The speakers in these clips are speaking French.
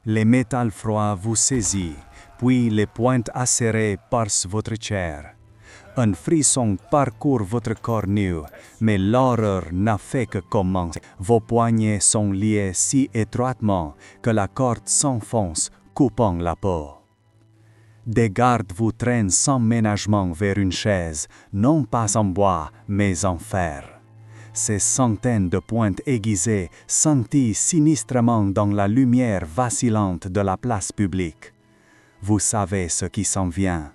Les métals froids vous saisissent, puis les pointes acérées percent votre chair. Un frisson parcourt votre corps nu, mais l'horreur n'a fait que commencer. Vos poignets sont liés si étroitement que la corde s'enfonce, coupant la peau. Des gardes vous traînent sans ménagement vers une chaise, non pas en bois, mais en fer. Ces centaines de pointes aiguisées scintillent sinistrement dans la lumière vacillante de la place publique. Vous savez ce qui s'en vient.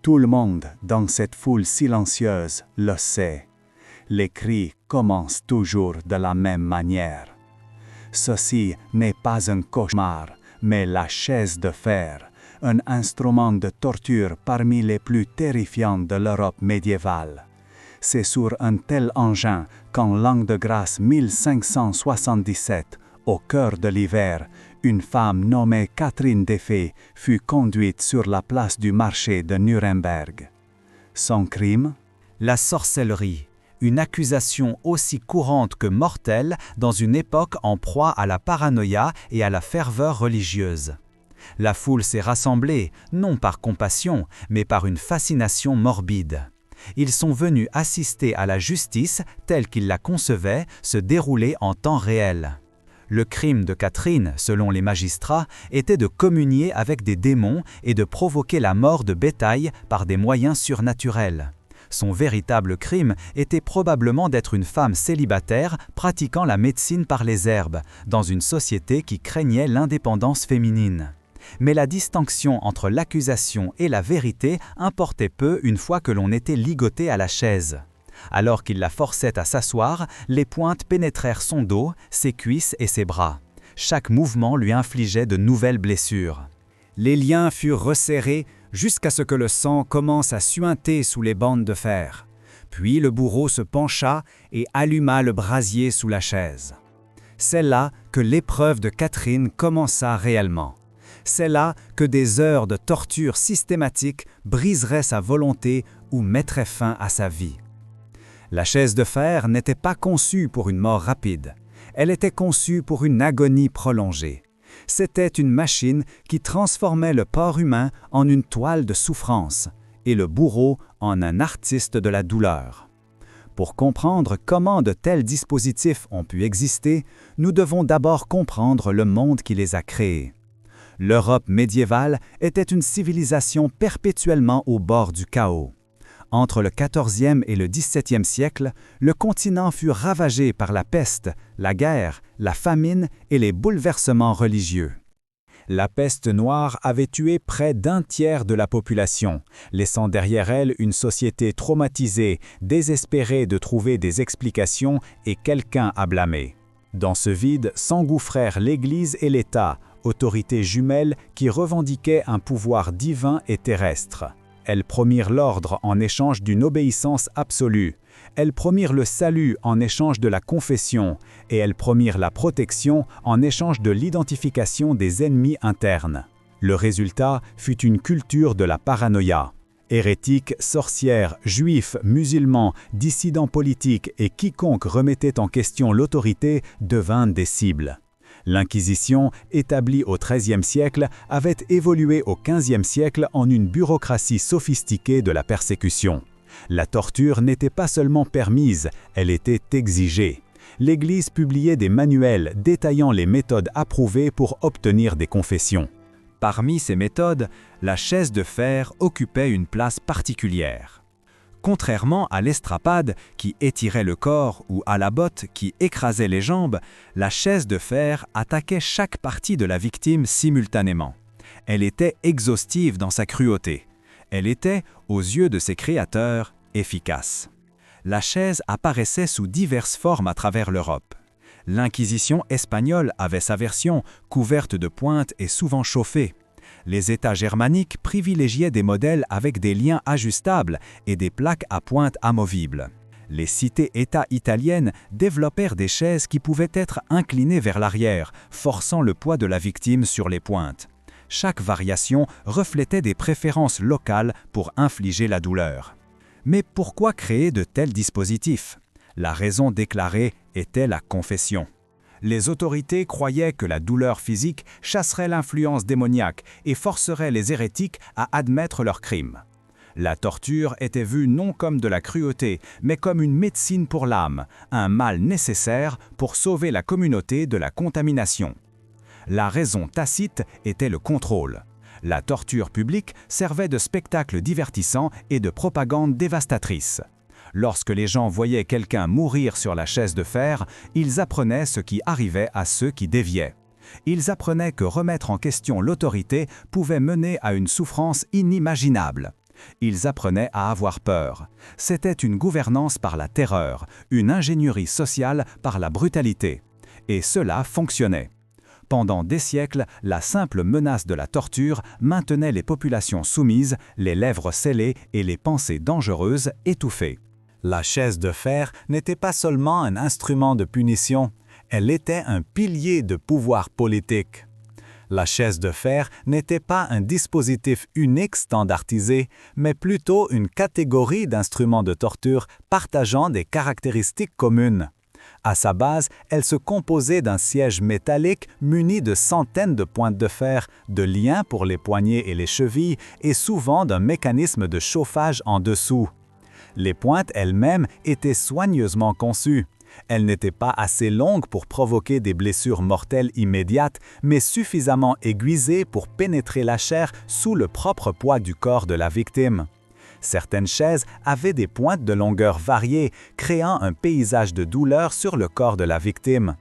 Tout le monde, dans cette foule silencieuse, le sait. Les cris commencent toujours de la même manière. Ceci n'est pas un cauchemar, mais la chaise de fer, un instrument de torture parmi les plus terrifiants de l'Europe médiévale. C'est sur un tel engin qu'en l'an de grâce 1577, au cœur de l'hiver, une femme nommée Catherine des Fées fut conduite sur la place du marché de Nuremberg. Son crime? La sorcellerie, une accusation aussi courante que mortelle dans une époque en proie à la paranoïa et à la ferveur religieuse. La foule s'est rassemblée, non par compassion, mais par une fascination morbide. Ils sont venus assister à la justice telle qu'ils la concevaient se dérouler en temps réel. Le crime de Catherine, selon les magistrats, était de communier avec des démons et de provoquer la mort de bétail par des moyens surnaturels. Son véritable crime était probablement d'être une femme célibataire pratiquant la médecine par les herbes, dans une société qui craignait l'indépendance féminine. Mais la distinction entre l'accusation et la vérité importait peu une fois que l'on était ligoté à la chaise. Alors qu'il la forçait à s'asseoir, les pointes pénétrèrent son dos, ses cuisses et ses bras. Chaque mouvement lui infligeait de nouvelles blessures. Les liens furent resserrés jusqu'à ce que le sang commence à suinter sous les bandes de fer. Puis le bourreau se pencha et alluma le brasier sous la chaise. C'est là que l'épreuve de Catherine commença réellement. C'est là que des heures de torture systématique briseraient sa volonté ou mettraient fin à sa vie. La chaise de fer n'était pas conçue pour une mort rapide. Elle était conçue pour une agonie prolongée. C'était une machine qui transformait le corps humain en une toile de souffrance et le bourreau en un artiste de la douleur. Pour comprendre comment de tels dispositifs ont pu exister, nous devons d'abord comprendre le monde qui les a créés. L'Europe médiévale était une civilisation perpétuellement au bord du chaos. Entre le XIVe et le XVIIe siècle, le continent fut ravagé par la peste, la guerre, la famine et les bouleversements religieux. La peste noire avait tué près d'un tiers de la population, laissant derrière elle une société traumatisée, désespérée de trouver des explications et quelqu'un à blâmer. Dans ce vide s'engouffrèrent l'Église et l'État, autorités jumelles qui revendiquaient un pouvoir divin et terrestre. Elles promirent l'ordre en échange d'une obéissance absolue. Elles promirent le salut en échange de la confession, et elles promirent la protection en échange de l'identification des ennemis internes. Le résultat fut une culture de la paranoïa. Hérétiques, sorcières, juifs, musulmans, dissidents politiques et quiconque remettait en question l'autorité devinrent des cibles. L'Inquisition, établie au XIIIe siècle, avait évolué au XVe siècle en une bureaucratie sophistiquée de la persécution. La torture n'était pas seulement permise, elle était exigée. L'Église publiait des manuels détaillant les méthodes approuvées pour obtenir des confessions. Parmi ces méthodes, la chaise de fer occupait une place particulière. Contrairement à l'estrapade qui étirait le corps ou à la botte qui écrasait les jambes, la chaise de fer attaquait chaque partie de la victime simultanément. Elle était exhaustive dans sa cruauté. Elle était, aux yeux de ses créateurs, efficace. La chaise apparaissait sous diverses formes à travers l'Europe. L'Inquisition espagnole avait sa version, couverte de pointes et souvent chauffée. Les États germaniques privilégiaient des modèles avec des liens ajustables et des plaques à pointe amovibles. Les cités-États italiennes développèrent des chaises qui pouvaient être inclinées vers l'arrière, forçant le poids de la victime sur les pointes. Chaque variation reflétait des préférences locales pour infliger la douleur. Mais pourquoi créer de tels dispositifs? La raison déclarée était la confession. Les autorités croyaient que la douleur physique chasserait l'influence démoniaque et forcerait les hérétiques à admettre leurs crimes. La torture était vue non comme de la cruauté, mais comme une médecine pour l'âme, un mal nécessaire pour sauver la communauté de la contamination. La raison tacite était le contrôle. La torture publique servait de spectacle divertissant et de propagande dévastatrice. Lorsque les gens voyaient quelqu'un mourir sur la chaise de fer, ils apprenaient ce qui arrivait à ceux qui déviaient. Ils apprenaient que remettre en question l'autorité pouvait mener à une souffrance inimaginable. Ils apprenaient à avoir peur. C'était une gouvernance par la terreur, une ingénierie sociale par la brutalité. Et cela fonctionnait. Pendant des siècles, la simple menace de la torture maintenait les populations soumises, les lèvres scellées et les pensées dangereuses étouffées. La chaise de fer n'était pas seulement un instrument de punition, elle était un pilier de pouvoir politique. La chaise de fer n'était pas un dispositif unique standardisé, mais plutôt une catégorie d'instruments de torture partageant des caractéristiques communes. À sa base, elle se composait d'un siège métallique muni de centaines de pointes de fer, de liens pour les poignets et les chevilles et souvent d'un mécanisme de chauffage en dessous. Les pointes elles-mêmes étaient soigneusement conçues. Elles n'étaient pas assez longues pour provoquer des blessures mortelles immédiates, mais suffisamment aiguisées pour pénétrer la chair sous le propre poids du corps de la victime. Certaines chaises avaient des pointes de longueur variées, créant un paysage de douleur sur le corps de la victime.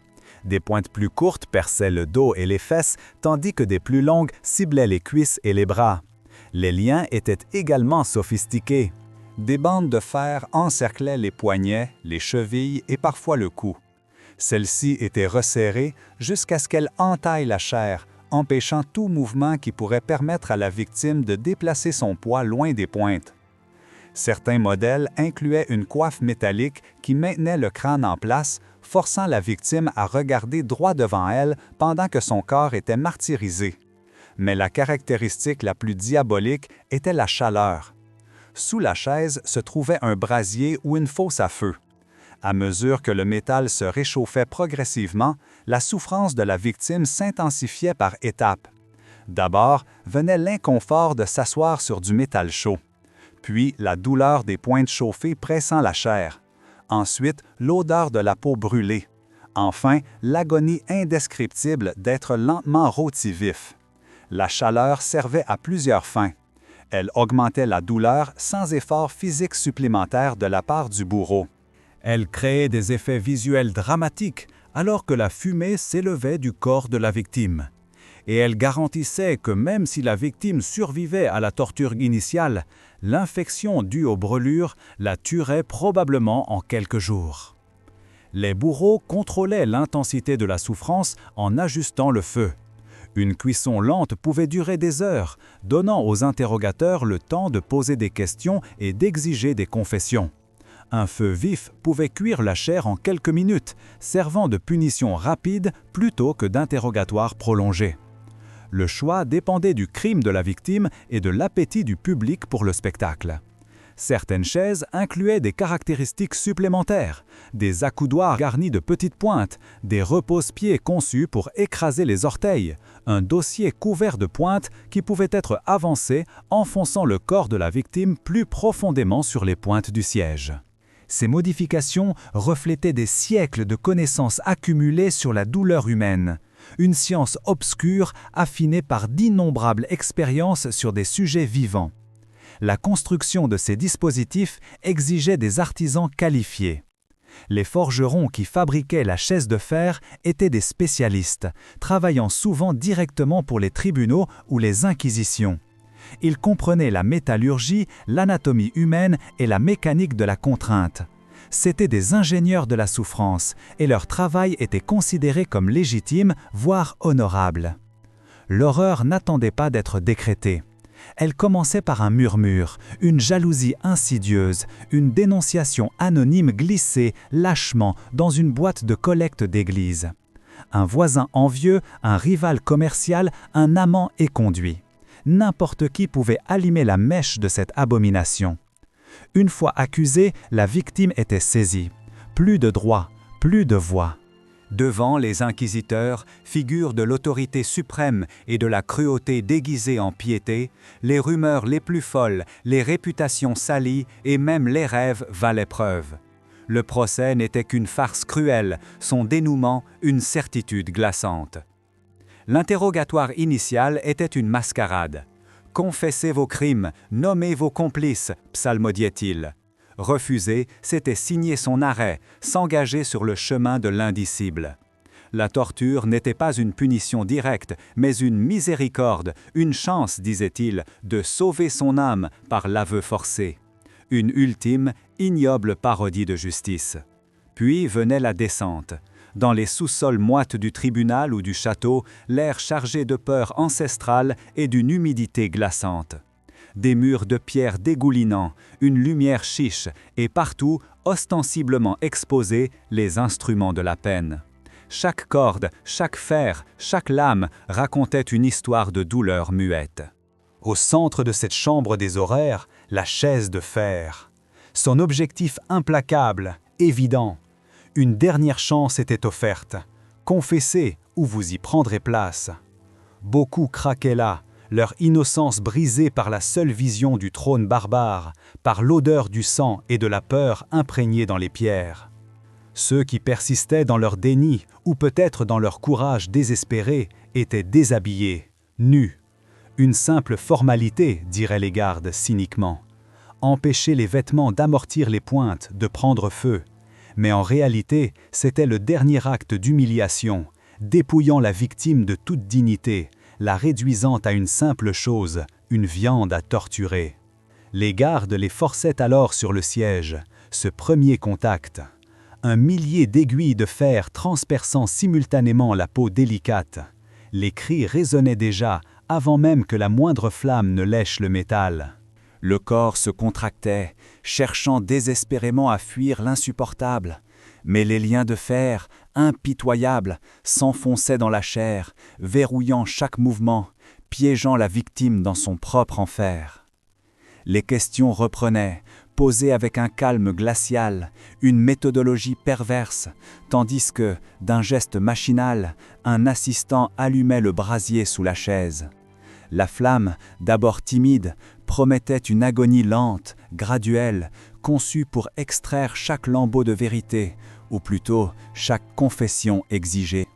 Des pointes plus courtes perçaient le dos et les fesses, tandis que des plus longues ciblaient les cuisses et les bras. Les liens étaient également sophistiqués. Des bandes de fer encerclaient les poignets, les chevilles et parfois le cou. Celles-ci étaient resserrées jusqu'à ce qu'elles entaillent la chair, empêchant tout mouvement qui pourrait permettre à la victime de déplacer son poids loin des pointes. Certains modèles incluaient une coiffe métallique qui maintenait le crâne en place, forçant la victime à regarder droit devant elle pendant que son corps était martyrisé. Mais la caractéristique la plus diabolique était la chaleur. Sous la chaise se trouvait un brasier ou une fosse à feu. À mesure que le métal se réchauffait progressivement, la souffrance de la victime s'intensifiait par étapes. D'abord, venait l'inconfort de s'asseoir sur du métal chaud. Puis, la douleur des pointes chauffées pressant la chair. Ensuite, l'odeur de la peau brûlée. Enfin, l'agonie indescriptible d'être lentement rôti vif. La chaleur servait à plusieurs fins. Elle augmentait la douleur sans effort physique supplémentaire de la part du bourreau. Elle créait des effets visuels dramatiques alors que la fumée s'élevait du corps de la victime. Et elle garantissait que même si la victime survivait à la torture initiale, l'infection due aux brûlures la tuerait probablement en quelques jours. Les bourreaux contrôlaient l'intensité de la souffrance en ajustant le feu. Une cuisson lente pouvait durer des heures, donnant aux interrogateurs le temps de poser des questions et d'exiger des confessions. Un feu vif pouvait cuire la chair en quelques minutes, servant de punition rapide plutôt que d'interrogatoire prolongé. Le choix dépendait du crime de la victime et de l'appétit du public pour le spectacle. Certaines chaises incluaient des caractéristiques supplémentaires, des accoudoirs garnis de petites pointes, des repose-pieds conçus pour écraser les orteils, un dossier couvert de pointes qui pouvait être avancé enfonçant le corps de la victime plus profondément sur les pointes du siège. Ces modifications reflétaient des siècles de connaissances accumulées sur la douleur humaine, une science obscure affinée par d'innombrables expériences sur des sujets vivants. La construction de ces dispositifs exigeait des artisans qualifiés. Les forgerons qui fabriquaient la chaise de fer étaient des spécialistes, travaillant souvent directement pour les tribunaux ou les inquisitions. Ils comprenaient la métallurgie, l'anatomie humaine et la mécanique de la contrainte. C'étaient des ingénieurs de la souffrance, et leur travail était considéré comme légitime, voire honorable. L'horreur n'attendait pas d'être décrétée. Elle commençait par un murmure, une jalousie insidieuse, une dénonciation anonyme glissée lâchement dans une boîte de collecte d'église. Un voisin envieux, un rival commercial, un amant éconduit. N'importe qui pouvait allumer la mèche de cette abomination. Une fois accusée, la victime était saisie. Plus de droit, plus de voix. Devant les inquisiteurs, figures de l'autorité suprême et de la cruauté déguisée en piété, les rumeurs les plus folles, les réputations salies et même les rêves valaient preuve. Le procès n'était qu'une farce cruelle, son dénouement une certitude glaçante. L'interrogatoire initial était une mascarade. « Confessez vos crimes, nommez vos complices », psalmodiait-il. Refuser, c'était signer son arrêt, s'engager sur le chemin de l'indicible. La torture n'était pas une punition directe, mais une miséricorde, une chance, disait-il, de sauver son âme par l'aveu forcé. Une ultime, ignoble parodie de justice. Puis venait la descente. Dans les sous-sols moites du tribunal ou du château, l'air chargé de peur ancestrale et d'une humidité glaçante. Des murs de pierre dégoulinants, une lumière chiche et partout, ostensiblement exposés, les instruments de la peine. Chaque corde, chaque fer, chaque lame racontait une histoire de douleur muette. Au centre de cette chambre des horreurs, la chaise de fer. Son objectif implacable, évident. Une dernière chance était offerte. Confessez ou vous y prendrez place. Beaucoup craquaient là, leur innocence brisée par la seule vision du trône barbare, par l'odeur du sang et de la peur imprégnée dans les pierres. Ceux qui persistaient dans leur déni, ou peut-être dans leur courage désespéré, étaient déshabillés, nus. Une simple formalité, diraient les gardes cyniquement. Empêcher les vêtements d'amortir les pointes, de prendre feu. Mais en réalité, c'était le dernier acte d'humiliation, dépouillant la victime de toute dignité, la réduisant à une simple chose, une viande à torturer. Les gardes les forçaient alors sur le siège, ce premier contact. Un millier d'aiguilles de fer transperçant simultanément la peau délicate. Les cris résonnaient déjà avant même que la moindre flamme ne lèche le métal. Le corps se contractait, cherchant désespérément à fuir l'insupportable. Mais les liens de fer, impitoyables, s'enfonçaient dans la chair, verrouillant chaque mouvement, piégeant la victime dans son propre enfer. Les questions reprenaient, posées avec un calme glacial, une méthodologie perverse, tandis que, d'un geste machinal, un assistant allumait le brasier sous la chaise. La flamme, d'abord timide, promettait une agonie lente, graduelle, conçue pour extraire chaque lambeau de vérité, ou plutôt chaque confession exigée.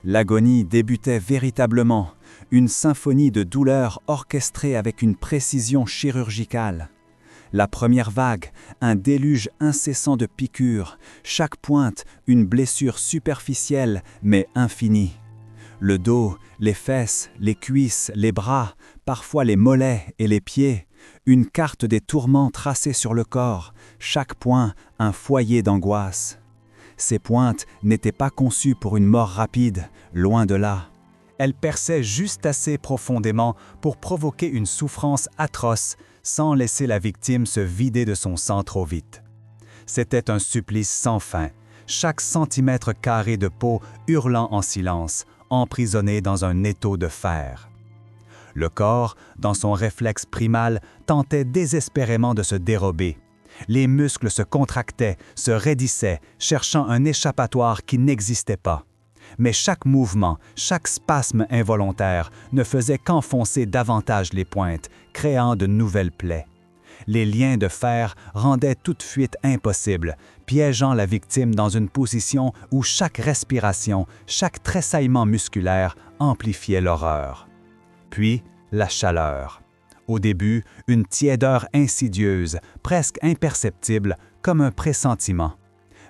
L'agonie débutait véritablement, une symphonie de douleur orchestrée avec une précision chirurgicale. La première vague, un déluge incessant de piqûres, chaque pointe, une blessure superficielle mais infinie. Le dos, les fesses, les cuisses, les bras, parfois les mollets et les pieds, une carte des tourments tracée sur le corps, chaque point un foyer d'angoisse. Ces pointes n'étaient pas conçues pour une mort rapide, loin de là. Elles perçaient juste assez profondément pour provoquer une souffrance atroce, sans laisser la victime se vider de son sang trop vite. C'était un supplice sans fin, chaque centimètre carré de peau hurlant en silence, emprisonné dans un étau de fer. Le corps, dans son réflexe primal, tentait désespérément de se dérober. Les muscles se contractaient, se raidissaient, cherchant un échappatoire qui n'existait pas. Mais chaque mouvement, chaque spasme involontaire ne faisait qu'enfoncer davantage les pointes, créant de nouvelles plaies. Les liens de fer rendaient toute fuite impossible, piégeant la victime dans une position où chaque respiration, chaque tressaillement musculaire amplifiait l'horreur. Puis, la chaleur. Au début, une tiédeur insidieuse, presque imperceptible, comme un pressentiment.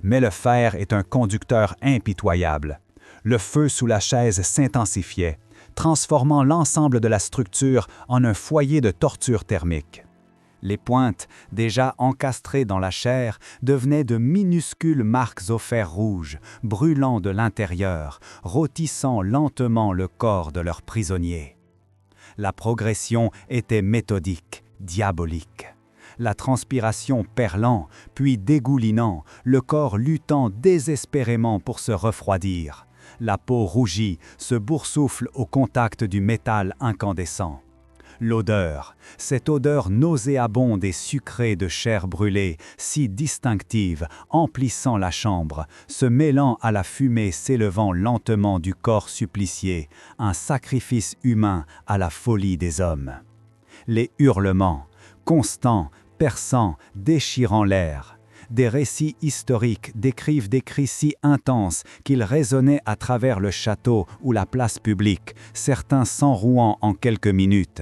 Mais le fer est un conducteur impitoyable. Le feu sous la chaise s'intensifiait, transformant l'ensemble de la structure en un foyer de torture thermique. Les pointes, déjà encastrées dans la chair, devenaient de minuscules marques au fer rouge, brûlant de l'intérieur, rôtissant lentement le corps de leurs prisonniers. La progression était méthodique, diabolique. La transpiration perlant, puis dégoulinant, le corps luttant désespérément pour se refroidir. La peau rougie, se boursoufle au contact du métal incandescent. L'odeur, cette odeur nauséabonde et sucrée de chair brûlée, si distinctive, emplissant la chambre, se mêlant à la fumée s'élevant lentement du corps supplicié, un sacrifice humain à la folie des hommes. Les hurlements, constants, perçants, déchirant l'air. Des récits historiques décrivent des cris si intenses qu'ils résonnaient à travers le château ou la place publique, certains s'enrouant en quelques minutes.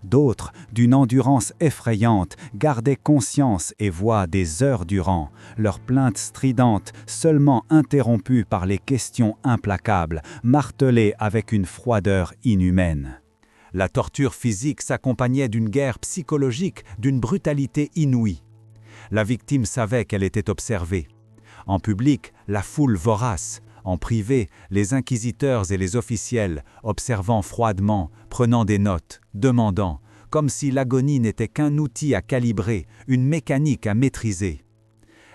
D'autres, d'une endurance effrayante, gardaient conscience et voix des heures durant, leurs plaintes stridentes seulement interrompues par les questions implacables, martelées avec une froideur inhumaine. La torture physique s'accompagnait d'une guerre psychologique, d'une brutalité inouïe. La victime savait qu'elle était observée. En public, la foule vorace. En privé, les inquisiteurs et les officiels, observant froidement, prenant des notes, demandant, comme si l'agonie n'était qu'un outil à calibrer, une mécanique à maîtriser.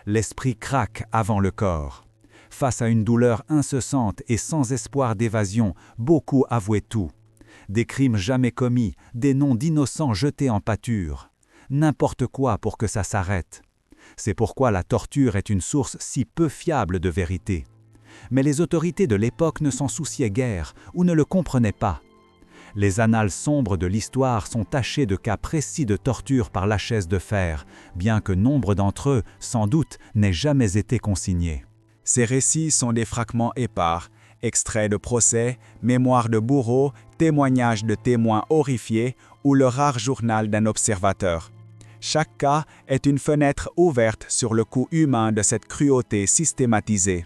L'esprit craque avant le corps. Face à une douleur incessante et sans espoir d'évasion, beaucoup avouaient tout. Des crimes jamais commis, des noms d'innocents jetés en pâture. N'importe quoi pour que ça s'arrête. C'est pourquoi la torture est une source si peu fiable de vérité. Mais les autorités de l'époque ne s'en souciaient guère ou ne le comprenaient pas. Les annales sombres de l'histoire sont tachées de cas précis de torture par la chaise de fer, bien que nombre d'entre eux, sans doute, n'aient jamais été consignés. Ces récits sont des fragments épars, extraits de procès, mémoires de bourreaux, témoignages de témoins horrifiés ou le rare journal d'un observateur. Chaque cas est une fenêtre ouverte sur le coût humain de cette cruauté systématisée.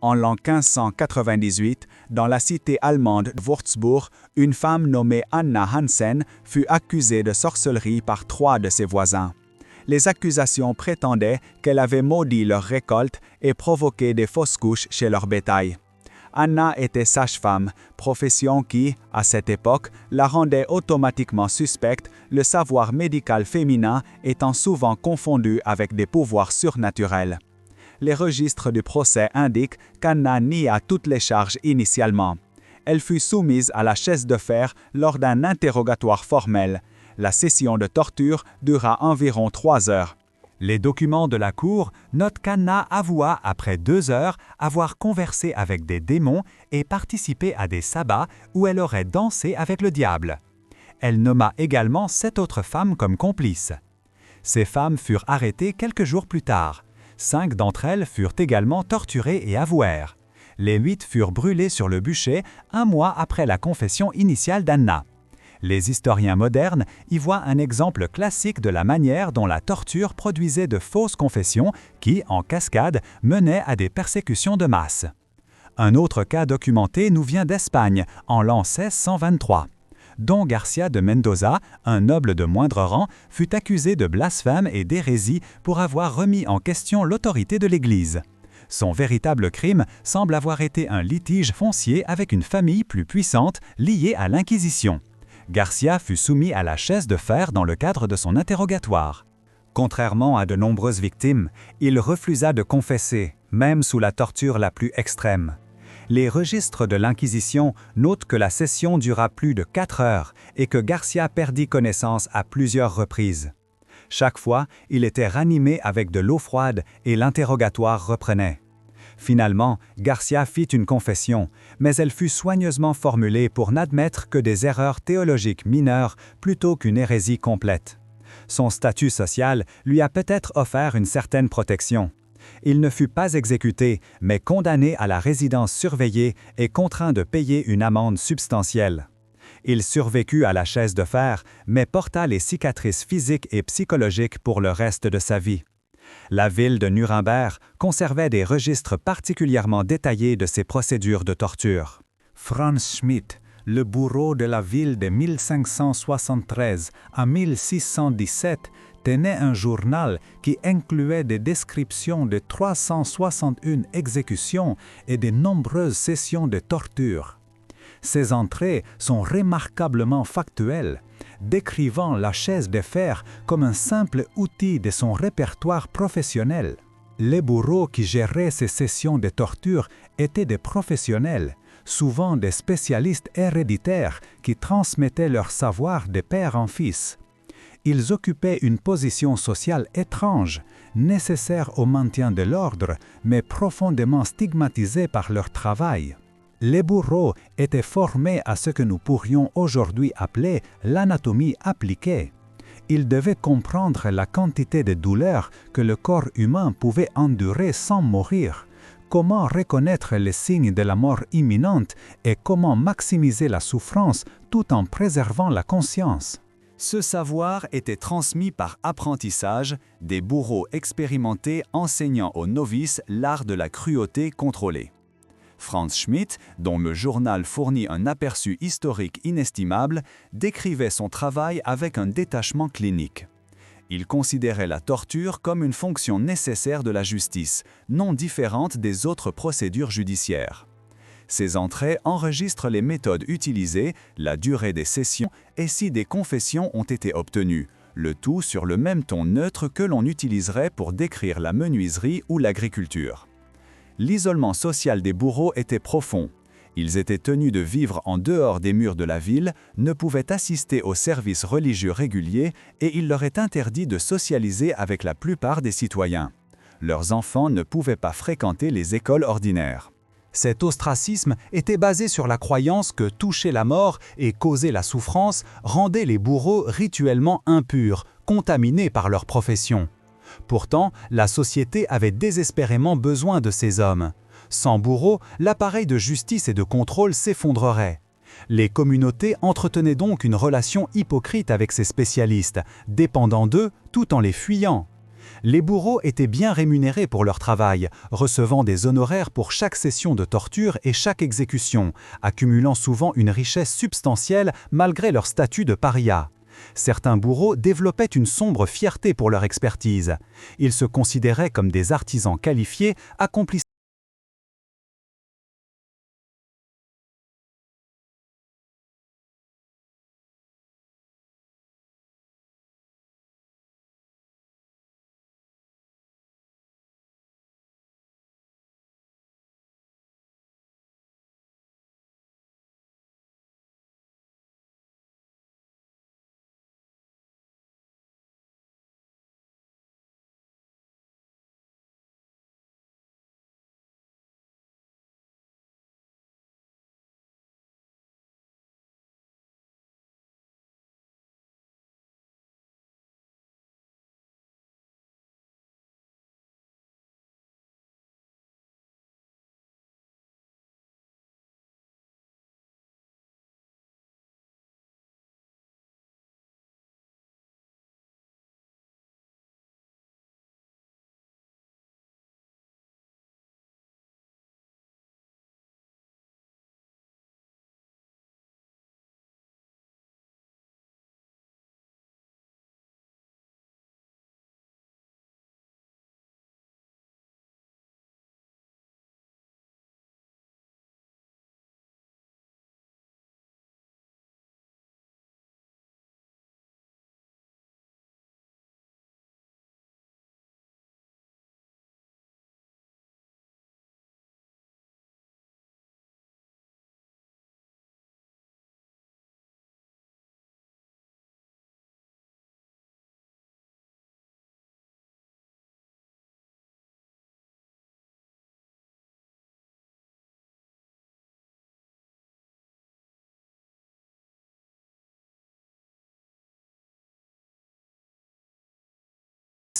En l'an 1598, dans la cité allemande de Würzburg, une femme nommée Anna Hansen fut accusée de sorcellerie par 3 de ses voisins. Les accusations prétendaient qu'elle avait maudit leur récolte et provoqué des fausses couches chez leur bétail. Anna était sage-femme, profession qui, à cette époque, la rendait automatiquement suspecte, le savoir médical féminin étant souvent confondu avec des pouvoirs surnaturels. Les registres du procès indiquent qu'Anna nia toutes les charges initialement. Elle fut soumise à la chaise de fer lors d'un interrogatoire formel. La session de torture dura environ 3 heures. Les documents de la cour notent qu'Anna avoua après 2 heures avoir conversé avec des démons et participé à des sabbats où elle aurait dansé avec le diable. Elle nomma également 7 autres femmes comme complices. Ces femmes furent arrêtées quelques jours plus tard. 5 d'entre elles furent également torturées et avouèrent. Les 8 furent brûlées sur le bûcher 1 mois après la confession initiale d'Anna. Les historiens modernes y voient un exemple classique de la manière dont la torture produisait de fausses confessions qui, en cascade, menaient à des persécutions de masse. Un autre cas documenté nous vient d'Espagne, en l'an 1623. Don Garcia de Mendoza, un noble de moindre rang, fut accusé de blasphème et d'hérésie pour avoir remis en question l'autorité de l'Église. Son véritable crime semble avoir été un litige foncier avec une famille plus puissante liée à l'Inquisition. Garcia fut soumis à la chaise de fer dans le cadre de son interrogatoire. Contrairement à de nombreuses victimes, il refusa de confesser, même sous la torture la plus extrême. Les registres de l'Inquisition notent que la session dura plus de 4 heures et que Garcia perdit connaissance à plusieurs reprises. Chaque fois, il était ranimé avec de l'eau froide et l'interrogatoire reprenait. Finalement, Garcia fit une confession, mais elle fut soigneusement formulée pour n'admettre que des erreurs théologiques mineures plutôt qu'une hérésie complète. Son statut social lui a peut-être offert une certaine protection. Il ne fut pas exécuté, mais condamné à la résidence surveillée et contraint de payer une amende substantielle. Il survécut à la chaise de fer, mais porta les cicatrices physiques et psychologiques pour le reste de sa vie. La ville de Nuremberg conservait des registres particulièrement détaillés de ces procédures de torture. Franz Schmidt, le bourreau de la ville de 1573 à 1617, tenait un journal qui incluait des descriptions de 361 exécutions et de nombreuses sessions de torture. Ces entrées sont remarquablement factuelles, décrivant la chaise de fer comme un simple outil de son répertoire professionnel. Les bourreaux qui géraient ces sessions de torture étaient des professionnels, souvent des spécialistes héréditaires qui transmettaient leur savoir de père en fils. Ils occupaient une position sociale étrange, nécessaire au maintien de l'ordre, mais profondément stigmatisée par leur travail. Les bourreaux étaient formés à ce que nous pourrions aujourd'hui appeler l'anatomie appliquée. Ils devaient comprendre la quantité de douleurs que le corps humain pouvait endurer sans mourir, comment reconnaître les signes de la mort imminente et comment maximiser la souffrance tout en préservant la conscience. Ce savoir était transmis par apprentissage, des bourreaux expérimentés enseignant aux novices l'art de la cruauté contrôlée. Franz Schmidt, dont le journal fournit un aperçu historique inestimable, décrivait son travail avec un détachement clinique. Il considérait la torture comme une fonction nécessaire de la justice, non différente des autres procédures judiciaires. Ces entrées enregistrent les méthodes utilisées, la durée des sessions et si des confessions ont été obtenues, le tout sur le même ton neutre que l'on utiliserait pour décrire la menuiserie ou l'agriculture. L'isolement social des bourreaux était profond. Ils étaient tenus de vivre en dehors des murs de la ville, ne pouvaient assister aux services religieux réguliers et il leur est interdit de socialiser avec la plupart des citoyens. Leurs enfants ne pouvaient pas fréquenter les écoles ordinaires. Cet ostracisme était basé sur la croyance que toucher la mort et causer la souffrance rendait les bourreaux rituellement impurs, contaminés par leur profession. Pourtant, la société avait désespérément besoin de ces hommes. Sans bourreaux, l'appareil de justice et de contrôle s'effondrerait. Les communautés entretenaient donc une relation hypocrite avec ces spécialistes, dépendant d'eux tout en les fuyant. Les bourreaux étaient bien rémunérés pour leur travail, recevant des honoraires pour chaque session de torture et chaque exécution, accumulant souvent une richesse substantielle malgré leur statut de paria. Certains bourreaux développaient une sombre fierté pour leur expertise. Ils se considéraient comme des artisans qualifiés, accomplissant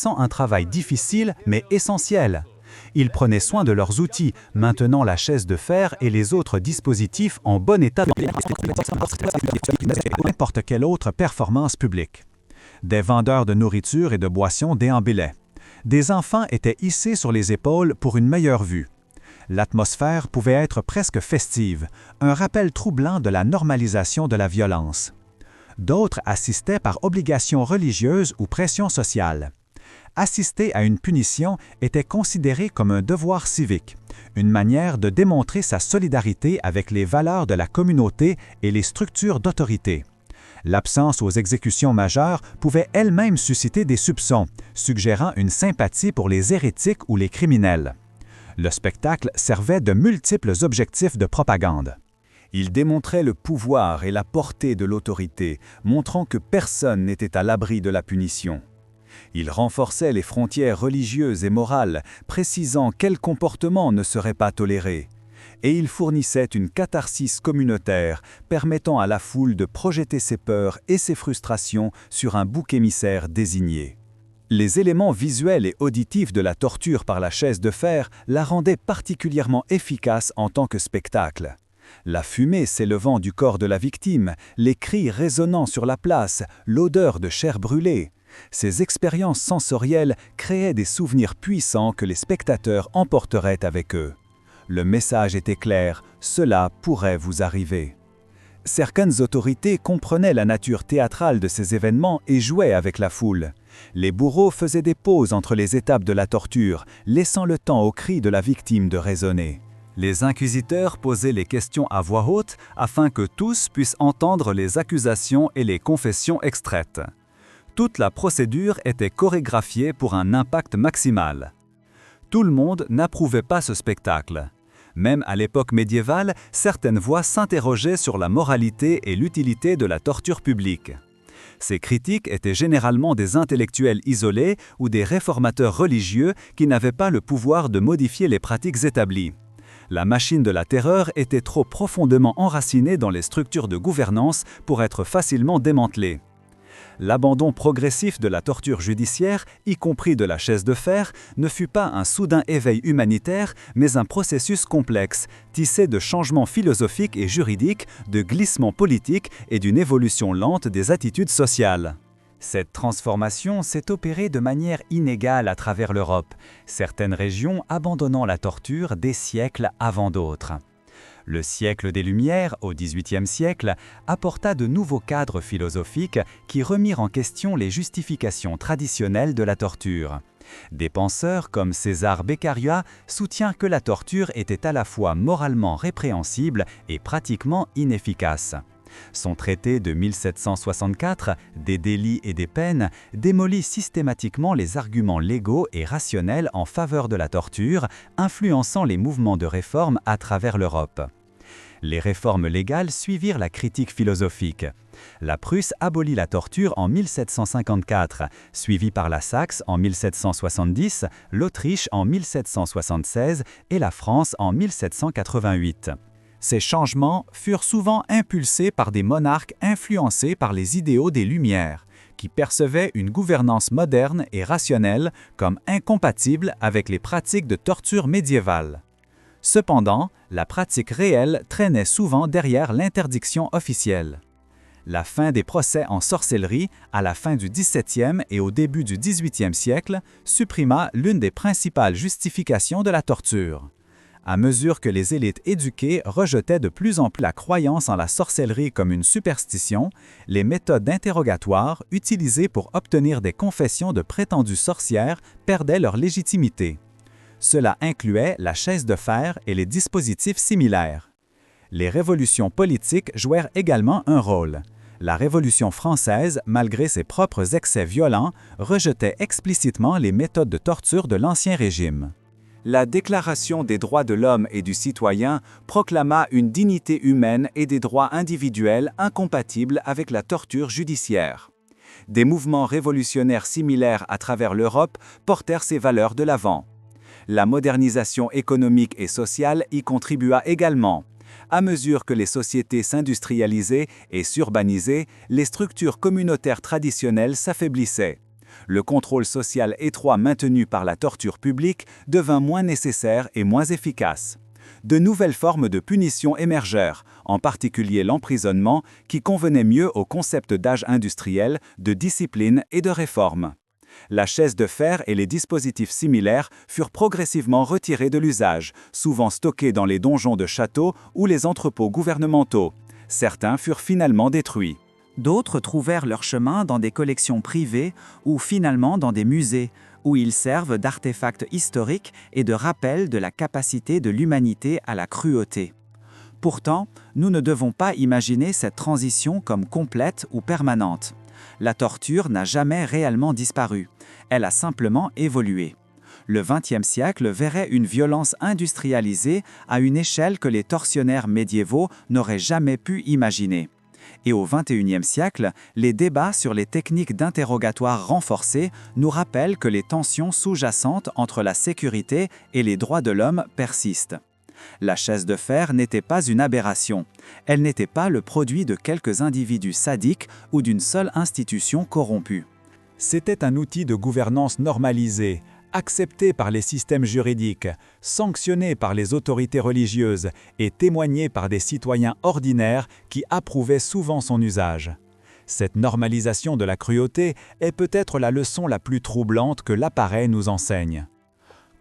un travail difficile mais essentiel. Ils prenaient soin de leurs outils, maintenant la chaise de fer et les autres dispositifs en bon état de n'importe quelle autre performance publique. Des vendeurs de nourriture et de boissons déambulaient. Des enfants étaient hissés sur les épaules pour une meilleure vue. L'atmosphère pouvait être presque festive, un rappel troublant de la normalisation de la violence. D'autres assistaient par obligation religieuse ou pression sociale. Assister à une punition était considéré comme un devoir civique, une manière de démontrer sa solidarité avec les valeurs de la communauté et les structures d'autorité. L'absence aux exécutions majeures pouvait elle-même susciter des soupçons, suggérant une sympathie pour les hérétiques ou les criminels. Le spectacle servait de multiples objectifs de propagande. Il démontrait le pouvoir et la portée de l'autorité, montrant que personne n'était à l'abri de la punition. Il renforçait les frontières religieuses et morales, précisant quels comportements ne seraient pas tolérés. Et il fournissait une catharsis communautaire, permettant à la foule de projeter ses peurs et ses frustrations sur un bouc émissaire désigné. Les éléments visuels et auditifs de la torture par la chaise de fer la rendaient particulièrement efficace en tant que spectacle. La fumée s'élevant du corps de la victime, les cris résonnant sur la place, l'odeur de chair brûlée. Ces expériences sensorielles créaient des souvenirs puissants que les spectateurs emporteraient avec eux. Le message était clair, cela pourrait vous arriver. Certaines autorités comprenaient la nature théâtrale de ces événements et jouaient avec la foule. Les bourreaux faisaient des pauses entre les étapes de la torture, laissant le temps aux cris de la victime de résonner. Les inquisiteurs posaient les questions à voix haute afin que tous puissent entendre les accusations et les confessions extraites. Toute la procédure était chorégraphiée pour un impact maximal. Tout le monde n'approuvait pas ce spectacle. Même à l'époque médiévale, certaines voix s'interrogeaient sur la moralité et l'utilité de la torture publique. Ces critiques étaient généralement des intellectuels isolés ou des réformateurs religieux qui n'avaient pas le pouvoir de modifier les pratiques établies. La machine de la terreur était trop profondément enracinée dans les structures de gouvernance pour être facilement démantelée. L'abandon progressif de la torture judiciaire, y compris de la chaise de fer, ne fut pas un soudain éveil humanitaire, mais un processus complexe, tissé de changements philosophiques et juridiques, de glissements politiques et d'une évolution lente des attitudes sociales. Cette transformation s'est opérée de manière inégale à travers l'Europe, certaines régions abandonnant la torture des siècles avant d'autres. Le siècle des Lumières, au XVIIIe siècle, apporta de nouveaux cadres philosophiques qui remirent en question les justifications traditionnelles de la torture. Des penseurs comme César Beccaria soutient que la torture était à la fois moralement répréhensible et pratiquement inefficace. Son traité de 1764, des délits et des peines, démolit systématiquement les arguments légaux et rationnels en faveur de la torture, influençant les mouvements de réforme à travers l'Europe. Les réformes légales suivirent la critique philosophique. La Prusse abolit la torture en 1754, suivie par la Saxe en 1770, l'Autriche en 1776 et la France en 1788. Ces changements furent souvent impulsés par des monarques influencés par les idéaux des Lumières, qui percevaient une gouvernance moderne et rationnelle comme incompatible avec les pratiques de torture médiévale. Cependant, la pratique réelle traînait souvent derrière l'interdiction officielle. La fin des procès en sorcellerie, à la fin du XVIIe et au début du XVIIIe siècle, supprima l'une des principales justifications de la torture. À mesure que les élites éduquées rejetaient de plus en plus la croyance en la sorcellerie comme une superstition, les méthodes d'interrogatoire utilisées pour obtenir des confessions de prétendues sorcières perdaient leur légitimité. Cela incluait la chaise de fer et les dispositifs similaires. Les révolutions politiques jouèrent également un rôle. La Révolution française, malgré ses propres excès violents, rejetait explicitement les méthodes de torture de l'Ancien Régime. La Déclaration des droits de l'homme et du citoyen proclama une dignité humaine et des droits individuels incompatibles avec la torture judiciaire. Des mouvements révolutionnaires similaires à travers l'Europe portèrent ces valeurs de l'avant. La modernisation économique et sociale y contribua également. À mesure que les sociétés s'industrialisaient et s'urbanisaient, les structures communautaires traditionnelles s'affaiblissaient. Le contrôle social étroit maintenu par la torture publique devint moins nécessaire et moins efficace. De nouvelles formes de punition émergèrent, en particulier l'emprisonnement, qui convenait mieux au concept d'âge industriel, de discipline et de réforme. La chaise de fer et les dispositifs similaires furent progressivement retirés de l'usage, souvent stockés dans les donjons de châteaux ou les entrepôts gouvernementaux. Certains furent finalement détruits. D'autres trouvèrent leur chemin dans des collections privées ou finalement dans des musées, où ils servent d'artefacts historiques et de rappel de la capacité de l'humanité à la cruauté. Pourtant, nous ne devons pas imaginer cette transition comme complète ou permanente. La torture n'a jamais réellement disparu, elle a simplement évolué. Le XXe siècle verrait une violence industrialisée à une échelle que les tortionnaires médiévaux n'auraient jamais pu imaginer. Et au XXIe siècle, les débats sur les techniques d'interrogatoire renforcées nous rappellent que les tensions sous-jacentes entre la sécurité et les droits de l'homme persistent. La chaise de fer n'était pas une aberration. Elle n'était pas le produit de quelques individus sadiques ou d'une seule institution corrompue. C'était un outil de gouvernance normalisé, accepté par les systèmes juridiques, sanctionné par les autorités religieuses et témoigné par des citoyens ordinaires qui approuvaient souvent son usage. Cette normalisation de la cruauté est peut-être la leçon la plus troublante que l'appareil nous enseigne.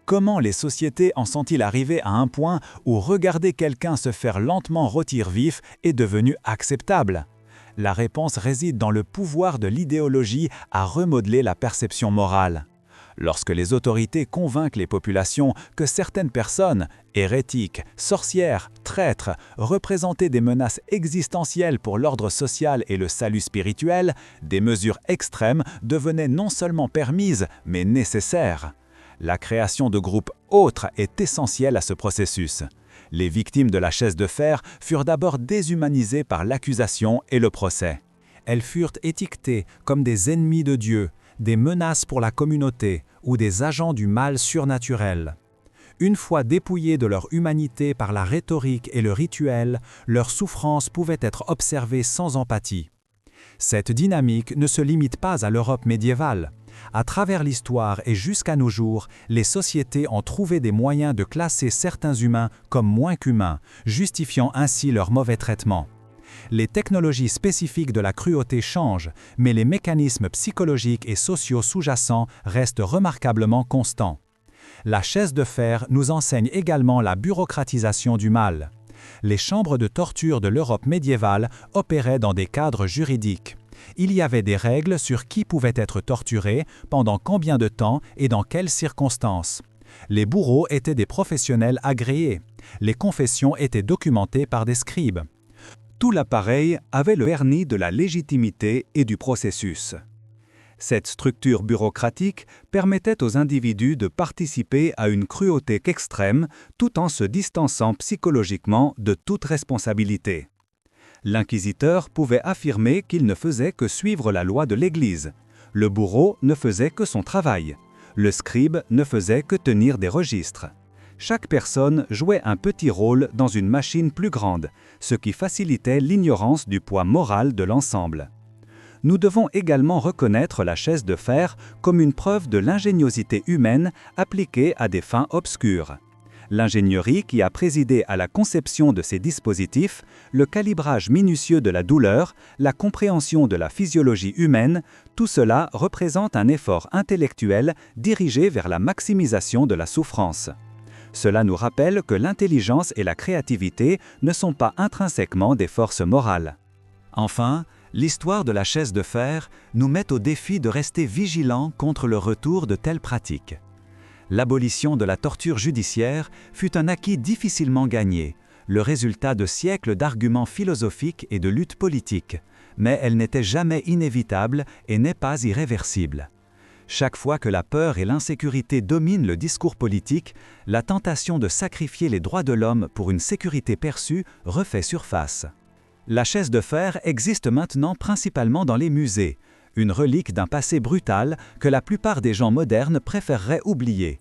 Comment les sociétés en sont-ils arrivées à un point où regarder quelqu'un se faire lentement rôtir vif est devenu acceptable ? La réponse réside dans le pouvoir de l'idéologie à remodeler la perception morale. Lorsque les autorités convainquent les populations que certaines personnes, hérétiques, sorcières, traîtres, représentaient des menaces existentielles pour l'ordre social et le salut spirituel, des mesures extrêmes devenaient non seulement permises, mais nécessaires. La création de groupes autres est essentielle à ce processus. Les victimes de la chaise de fer furent d'abord déshumanisées par l'accusation et le procès. Elles furent étiquetées comme des ennemis de Dieu, des menaces pour la communauté ou des agents du mal surnaturel. Une fois dépouillées de leur humanité par la rhétorique et le rituel, leurs souffrances pouvaient être observées sans empathie. Cette dynamique ne se limite pas à l'Europe médiévale. À travers l'histoire et jusqu'à nos jours, les sociétés ont trouvé des moyens de classer certains humains comme moins qu'humains, justifiant ainsi leur mauvais traitement. Les technologies spécifiques de la cruauté changent, mais les mécanismes psychologiques et sociaux sous-jacents restent remarquablement constants. La chaise de fer nous enseigne également la bureaucratisation du mal. Les chambres de torture de l'Europe médiévale opéraient dans des cadres juridiques. Il y avait des règles sur qui pouvait être torturé, pendant combien de temps et dans quelles circonstances. Les bourreaux étaient des professionnels agréés. Les confessions étaient documentées par des scribes. Tout l'appareil avait le vernis de la légitimité et du processus. Cette structure bureaucratique permettait aux individus de participer à une cruauté extrême tout en se distançant psychologiquement de toute responsabilité. L'inquisiteur pouvait affirmer qu'il ne faisait que suivre la loi de l'Église. Le bourreau ne faisait que son travail. Le scribe ne faisait que tenir des registres. Chaque personne jouait un petit rôle dans une machine plus grande, ce qui facilitait l'ignorance du poids moral de l'ensemble. Nous devons également reconnaître la chaise de fer comme une preuve de l'ingéniosité humaine appliquée à des fins obscures. L'ingénierie qui a présidé à la conception de ces dispositifs, le calibrage minutieux de la douleur, la compréhension de la physiologie humaine, tout cela représente un effort intellectuel dirigé vers la maximisation de la souffrance. Cela nous rappelle que l'intelligence et la créativité ne sont pas intrinsèquement des forces morales. Enfin, l'histoire de la chaise de fer nous met au défi de rester vigilants contre le retour de telles pratiques. L'abolition de la torture judiciaire fut un acquis difficilement gagné, le résultat de siècles d'arguments philosophiques et de luttes politiques, mais elle n'était jamais inévitable et n'est pas irréversible. Chaque fois que la peur et l'insécurité dominent le discours politique, la tentation de sacrifier les droits de l'homme pour une sécurité perçue refait surface. La chaise de fer existe maintenant principalement dans les musées, une relique d'un passé brutal que la plupart des gens modernes préféreraient oublier.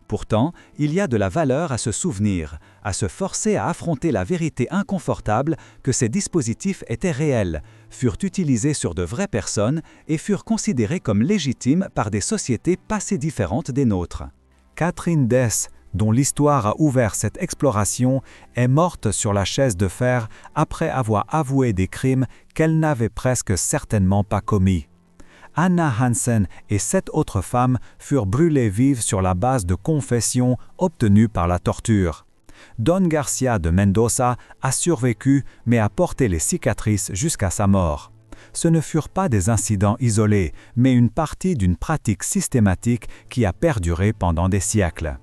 Pourtant, il y a de la valeur à se souvenir, à se forcer à affronter la vérité inconfortable que ces dispositifs étaient réels, furent utilisés sur de vraies personnes et furent considérés comme légitimes par des sociétés passées différentes des nôtres. Catherine Dess, dont l'histoire a ouvert cette exploration, est morte sur la chaise de fer après avoir avoué des crimes qu'elle n'avait presque certainement pas commis. Anna Hansen et 7 autres femmes furent brûlées vives sur la base de confessions obtenues par la torture. Don Garcia de Mendoza a survécu mais a porté les cicatrices jusqu'à sa mort. Ce ne furent pas des incidents isolés, mais une partie d'une pratique systématique qui a perduré pendant des siècles.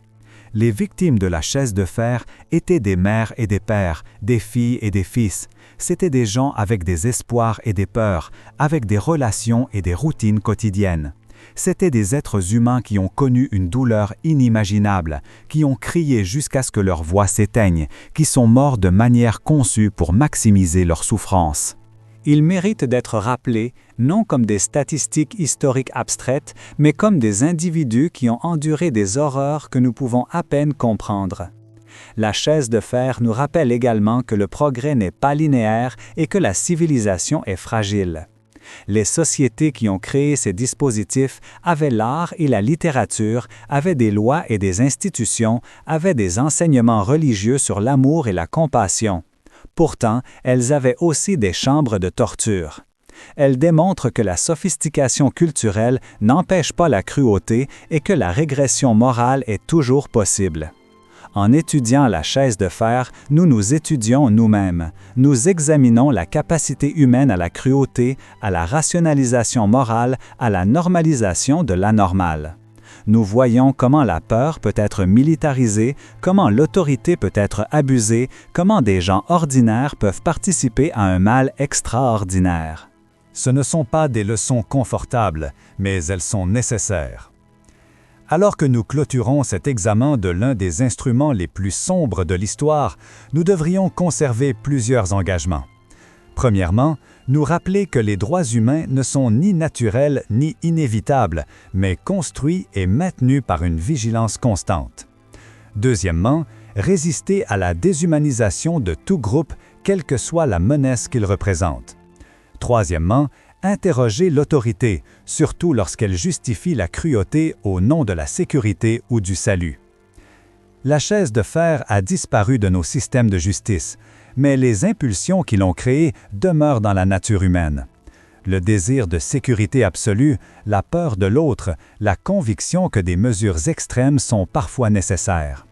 Les victimes de la chaise de fer étaient des mères et des pères, des filles et des fils. C'étaient des gens avec des espoirs et des peurs, avec des relations et des routines quotidiennes. C'étaient des êtres humains qui ont connu une douleur inimaginable, qui ont crié jusqu'à ce que leur voix s'éteigne, qui sont morts de manière conçue pour maximiser leur souffrance. Ils méritent d'être rappelés, non comme des statistiques historiques abstraites, mais comme des individus qui ont enduré des horreurs que nous pouvons à peine comprendre. La chaise de fer nous rappelle également que le progrès n'est pas linéaire et que la civilisation est fragile. Les sociétés qui ont créé ces dispositifs avaient l'art et la littérature, avaient des lois et des institutions, avaient des enseignements religieux sur l'amour et la compassion. Pourtant, elles avaient aussi des chambres de torture. Elles démontrent que la sophistication culturelle n'empêche pas la cruauté et que la régression morale est toujours possible. En étudiant la chaise de fer, nous nous étudions nous-mêmes. Nous examinons la capacité humaine à la cruauté, à la rationalisation morale, à la normalisation de l'anormal. Nous voyons comment la peur peut être militarisée, comment l'autorité peut être abusée, comment des gens ordinaires peuvent participer à un mal extraordinaire. Ce ne sont pas des leçons confortables, mais elles sont nécessaires. Alors que nous clôturons cet examen de l'un des instruments les plus sombres de l'histoire, nous devrions conserver plusieurs engagements. Premièrement, nous rappeler que les droits humains ne sont ni naturels ni inévitables, mais construits et maintenus par une vigilance constante. Deuxièmement, résister à la déshumanisation de tout groupe, quelle que soit la menace qu'il représente. Troisièmement, interroger l'autorité, surtout lorsqu'elle justifie la cruauté au nom de la sécurité ou du salut. La chaise de fer a disparu de nos systèmes de justice, mais les impulsions qui l'ont créée demeurent dans la nature humaine. Le désir de sécurité absolue, la peur de l'autre, la conviction que des mesures extrêmes sont parfois nécessaires.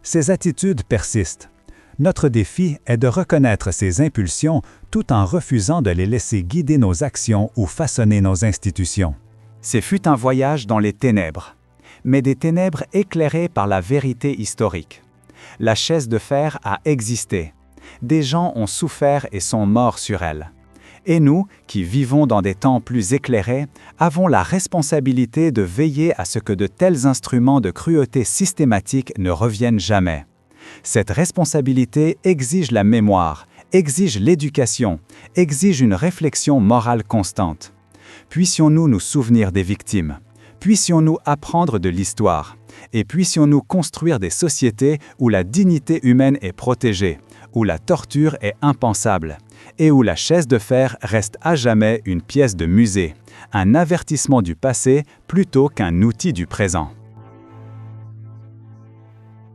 Ces attitudes persistent. Notre défi est de reconnaître ces impulsions tout en refusant de les laisser guider nos actions ou façonner nos institutions. Ce fut un voyage dans les ténèbres, mais des ténèbres éclairées par la vérité historique. La chaise de fer a existé. Des gens ont souffert et sont morts sur elle. Et nous, qui vivons dans des temps plus éclairés, avons la responsabilité de veiller à ce que de tels instruments de cruauté systématique ne reviennent jamais. Cette responsabilité exige la mémoire, exige l'éducation, exige une réflexion morale constante. Puissions-nous nous souvenir des victimes, puissions-nous apprendre de l'histoire, et puissions-nous construire des sociétés où la dignité humaine est protégée, où la torture est impensable, et où la chaise de fer reste à jamais une pièce de musée, un avertissement du passé plutôt qu'un outil du présent.